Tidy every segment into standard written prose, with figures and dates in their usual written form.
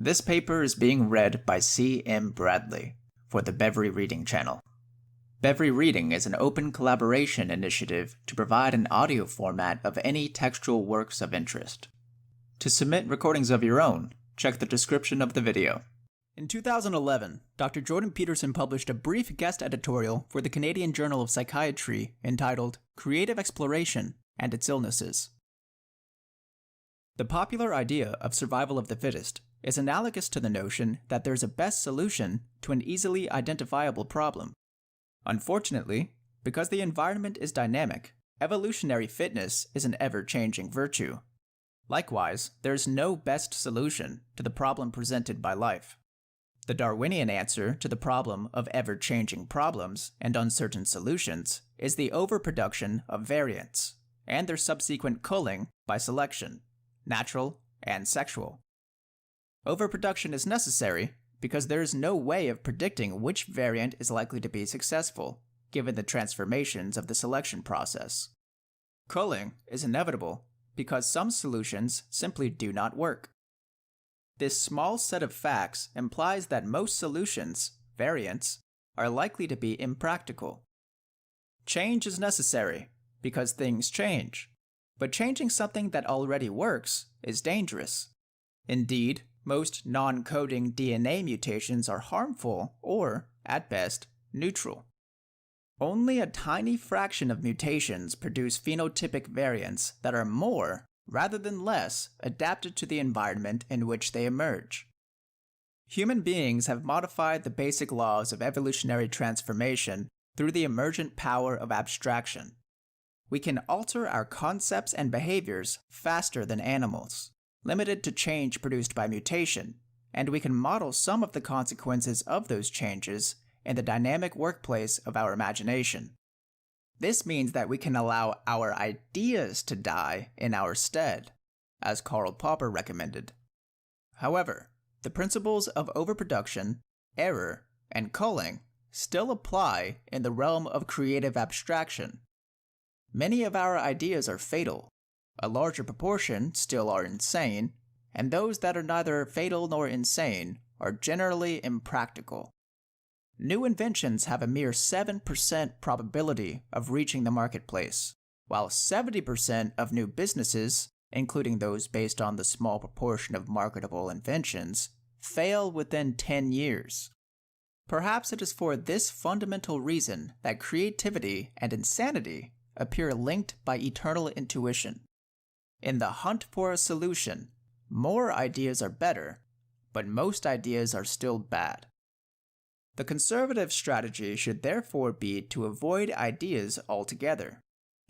This paper is being read by C.M. Bradley for the Beverly Reading channel. Beverly Reading is an open collaboration initiative to provide an audio format of any textual works of interest. To submit recordings of your own, check the description of the video. In 2011, Dr. Jordan Peterson published a brief guest editorial for the Canadian Journal of Psychiatry entitled Creative Exploration and Its Illnesses. The popular idea of survival of the fittest is analogous to the notion that there's a best solution to an easily identifiable problem. Unfortunately, because the environment is dynamic, evolutionary fitness is an ever-changing virtue. Likewise, there's no best solution to the problem presented by life. The Darwinian answer to the problem of ever-changing problems and uncertain solutions is the overproduction of variants, and their subsequent culling by selection, natural and sexual. Overproduction is necessary because there is no way of predicting which variant is likely to be successful, given the transformations of the selection process. Culling is inevitable because some solutions simply do not work. This small set of facts implies that most solutions, variants, are likely to be impractical. Change is necessary because things change, but changing something that already works is dangerous. Indeed, most non-coding DNA mutations are harmful or, at best, neutral. Only a tiny fraction of mutations produce phenotypic variants that are more, rather than less, adapted to the environment in which they emerge. Human beings have modified the basic laws of evolutionary transformation through the emergent power of abstraction. We can alter our concepts and behaviors faster than animals, limited to change produced by mutation, and we can model some of the consequences of those changes in the dynamic workplace of our imagination. This means that we can allow our ideas to die in our stead, as Karl Popper recommended. However, the principles of overproduction, error, and culling still apply in the realm of creative abstraction. Many of our ideas are fatal. A larger proportion still are insane, and those that are neither fatal nor insane are generally impractical. New inventions have a mere 7% probability of reaching the marketplace, while 70% of new businesses, including those based on the small proportion of marketable inventions, fail within 10 years. Perhaps it is for this fundamental reason that creativity and insanity appear linked by eternal intuition. In the hunt for a solution, more ideas are better, but most ideas are still bad. The conservative strategy should therefore be to avoid ideas altogether,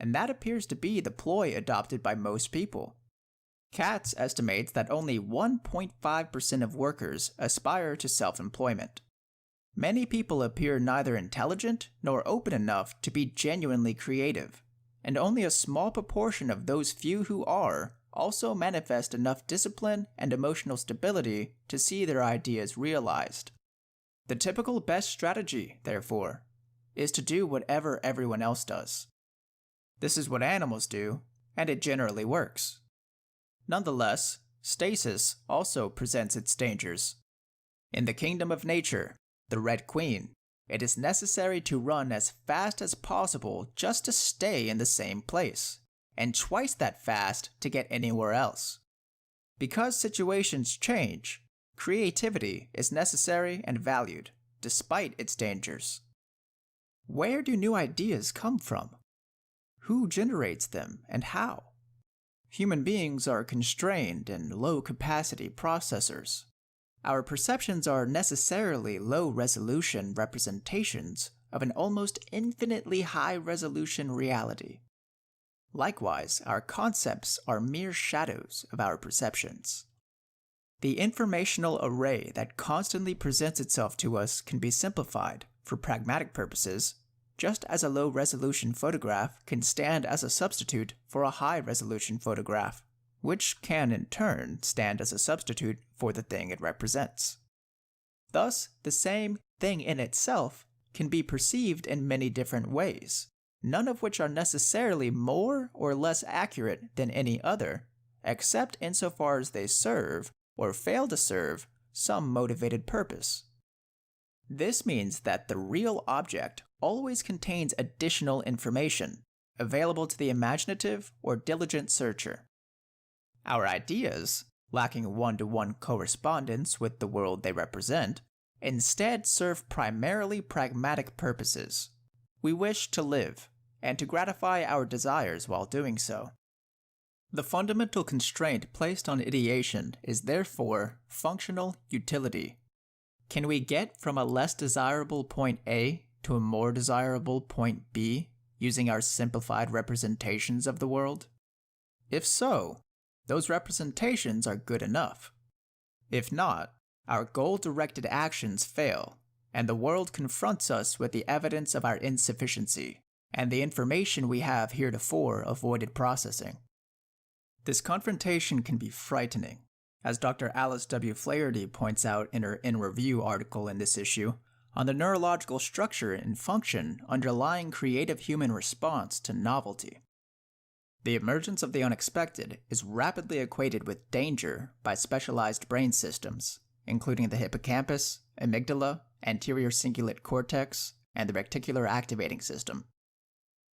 and that appears to be the ploy adopted by most people. Katz estimates that only 1.5% of workers aspire to self-employment. Many people appear neither intelligent nor open enough to be genuinely creative, and only a small proportion of those few who are also manifest enough discipline and emotional stability to see their ideas realized. The typical best strategy, therefore, is to do whatever everyone else does. This is what animals do, and it generally works. Nonetheless, stasis also presents its dangers. In the kingdom of nature, the Red Queen, it is necessary to run as fast as possible just to stay in the same place, and twice that fast to get anywhere else. Because situations change, creativity is necessary and valued, despite its dangers. Where do new ideas come from? Who generates them and how? Human beings are constrained and low-capacity processors. Our perceptions are necessarily low-resolution representations of an almost infinitely high-resolution reality. Likewise, our concepts are mere shadows of our perceptions. The informational array that constantly presents itself to us can be simplified, for pragmatic purposes, just as a low-resolution photograph can stand as a substitute for a high-resolution photograph, which can in turn stand as a substitute for the thing it represents. Thus, the same thing in itself can be perceived in many different ways, none of which are necessarily more or less accurate than any other, except insofar as they serve, or fail to serve, some motivated purpose. This means that the real object always contains additional information, available to the imaginative or diligent searcher. Our ideas, lacking one-to-one correspondence with the world they represent, instead serve primarily pragmatic purposes. We wish to live, and to gratify our desires while doing so. The fundamental constraint placed on ideation is therefore functional utility. Can we get from a less desirable point A to a more desirable point B using our simplified representations of the world? If so, those representations are good enough. If not, our goal-directed actions fail, and the world confronts us with the evidence of our insufficiency and the information we have heretofore avoided processing. This confrontation can be frightening. As Dr. Alice W. Flaherty points out in her In Review article in this issue, on the neurological structure and function underlying creative human response to novelty. The emergence of the unexpected is rapidly equated with danger by specialized brain systems, including the hippocampus, amygdala, anterior cingulate cortex, and the reticular activating system.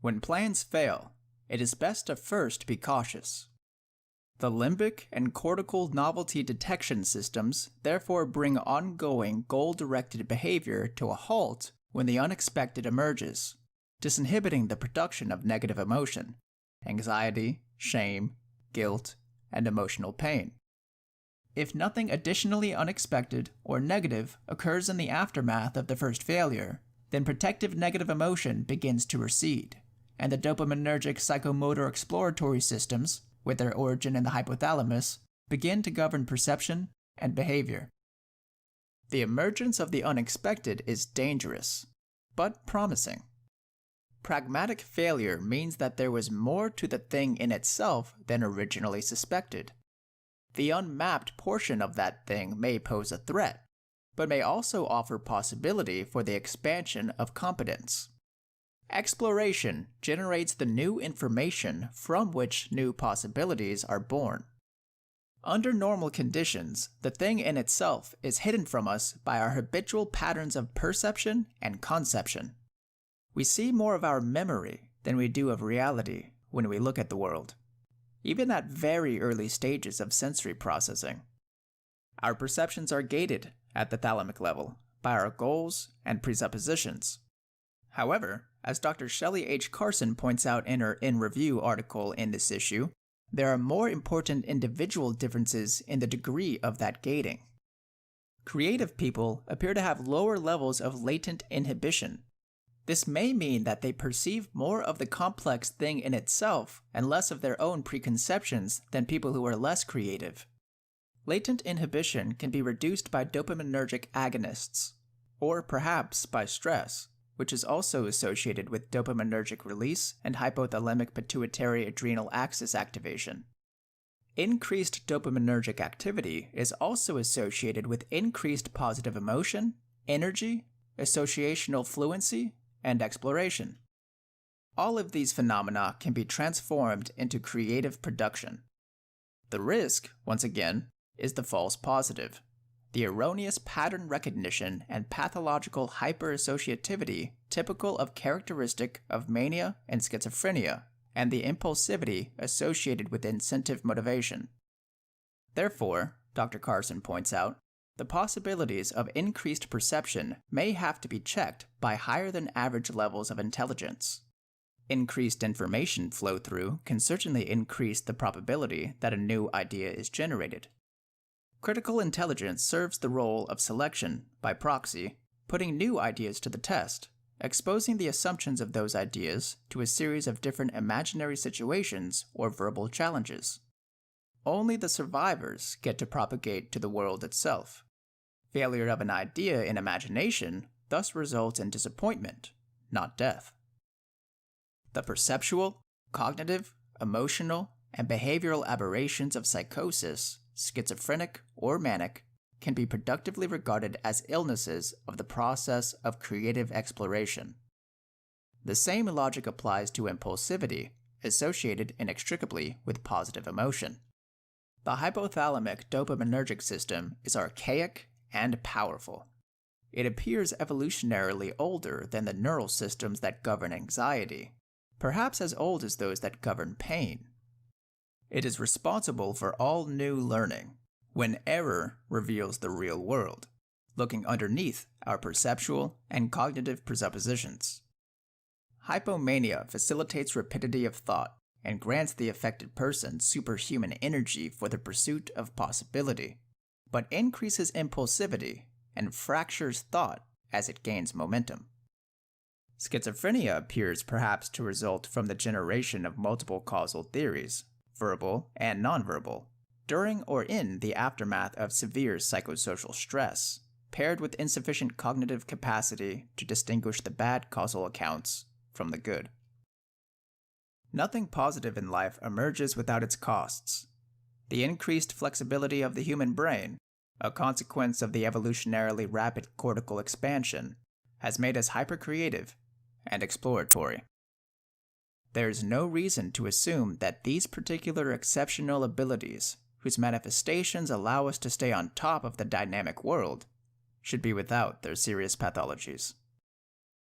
When plans fail, it is best to first be cautious. The limbic and cortical novelty detection systems therefore bring ongoing goal-directed behavior to a halt when the unexpected emerges, disinhibiting the production of negative emotion, anxiety, shame, guilt, and emotional pain. If nothing additionally unexpected or negative occurs in the aftermath of the first failure, then protective negative emotion begins to recede, and the dopaminergic psychomotor exploratory systems, with their origin in the hypothalamus, begin to govern perception and behavior. The emergence of the unexpected is dangerous, but promising. Pragmatic failure means that there was more to the thing in itself than originally suspected. The unmapped portion of that thing may pose a threat, but may also offer possibility for the expansion of competence. Exploration generates the new information from which new possibilities are born. Under normal conditions, the thing in itself is hidden from us by our habitual patterns of perception and conception. We see more of our memory than we do of reality when we look at the world, even at very early stages of sensory processing. Our perceptions are gated at the thalamic level by our goals and presuppositions. However, as Dr. Shelley H. Carson points out in her In Review article in this issue, there are more important individual differences in the degree of that gating. Creative people appear to have lower levels of latent inhibition. This may mean that they perceive more of the complex thing in itself and less of their own preconceptions than people who are less creative. Latent inhibition can be reduced by dopaminergic agonists, or perhaps by stress, which is also associated with dopaminergic release and hypothalamic pituitary adrenal axis activation. Increased dopaminergic activity is also associated with increased positive emotion, energy, associational fluency, and exploration. All of these phenomena can be transformed into creative production. The risk, once again, is the false positive. The erroneous pattern recognition and pathological hyperassociativity typical of characteristic of mania and schizophrenia, and the impulsivity associated with incentive motivation. Therefore, Dr. Carson points out, the possibilities of increased perception may have to be checked by higher than average levels of intelligence. Increased information flow through can certainly increase the probability that a new idea is generated. Critical intelligence serves the role of selection, by proxy, putting new ideas to the test, exposing the assumptions of those ideas to a series of different imaginary situations or verbal challenges. Only the survivors get to propagate to the world itself. Failure of an idea in imagination thus results in disappointment, not death. The perceptual, cognitive, emotional, and behavioral aberrations of psychosis, schizophrenic or manic, can be productively regarded as illnesses of the process of creative exploration. The same logic applies to impulsivity, associated inextricably with positive emotion. The hypothalamic dopaminergic system is archaic and powerful. It appears evolutionarily older than the neural systems that govern anxiety, perhaps as old as those that govern pain. It is responsible for all new learning, when error reveals the real world, looking underneath our perceptual and cognitive presuppositions. Hypomania facilitates rapidity of thought and grants the affected person superhuman energy for the pursuit of possibility, but increases impulsivity and fractures thought as it gains momentum. Schizophrenia appears perhaps to result from the generation of multiple causal theories, verbal and nonverbal, during or in the aftermath of severe psychosocial stress, paired with insufficient cognitive capacity to distinguish the bad causal accounts from the good. Nothing positive in life emerges without its costs. The increased flexibility of the human brain, a consequence of the evolutionarily rapid cortical expansion, has made us hypercreative and exploratory. There is no reason to assume that these particular exceptional abilities, whose manifestations allow us to stay on top of the dynamic world, should be without their serious pathologies.